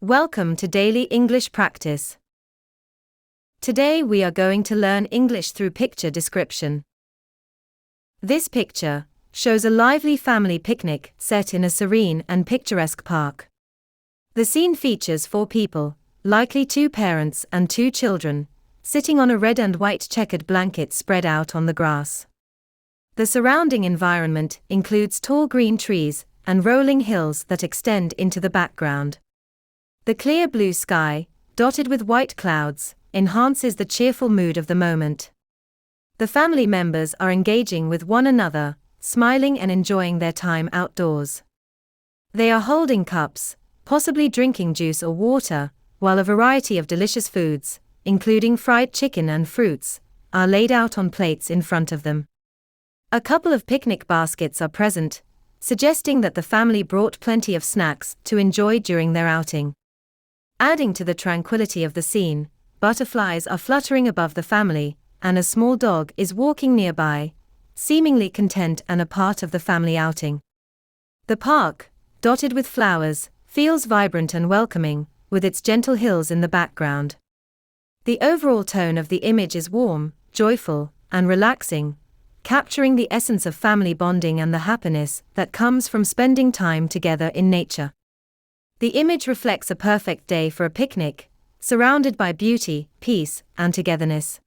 Welcome to Daily English Practice. Today we are going to learn English through picture description. This picture shows a lively family picnic set in a serene and picturesque park. The scene features 4 people, likely 2 parents and 2 children, sitting on a red and white checkered blanket spread out on the grass. The surrounding environment includes tall green trees and rolling hills that extend into the background. The clear blue sky, dotted with white clouds, enhances the cheerful mood of the moment. The family members are engaging with one another, smiling and enjoying their time outdoors. They are holding cups, possibly drinking juice or water, while a variety of delicious foods, including fried chicken and fruits, are laid out on plates in front of them. A couple of picnic baskets are present, suggesting that the family brought plenty of snacks to enjoy during their outing. Adding to the tranquility of the scene, butterflies are fluttering above the family, and a small dog is walking nearby, seemingly content and a part of the family outing. The park, dotted with flowers, feels vibrant and welcoming, with its gentle hills in the background. The overall tone of the image is warm, joyful, and relaxing, capturing the essence of family bonding and the happiness that comes from spending time together in nature. The image reflects a perfect day for a picnic, surrounded by beauty, peace, and togetherness.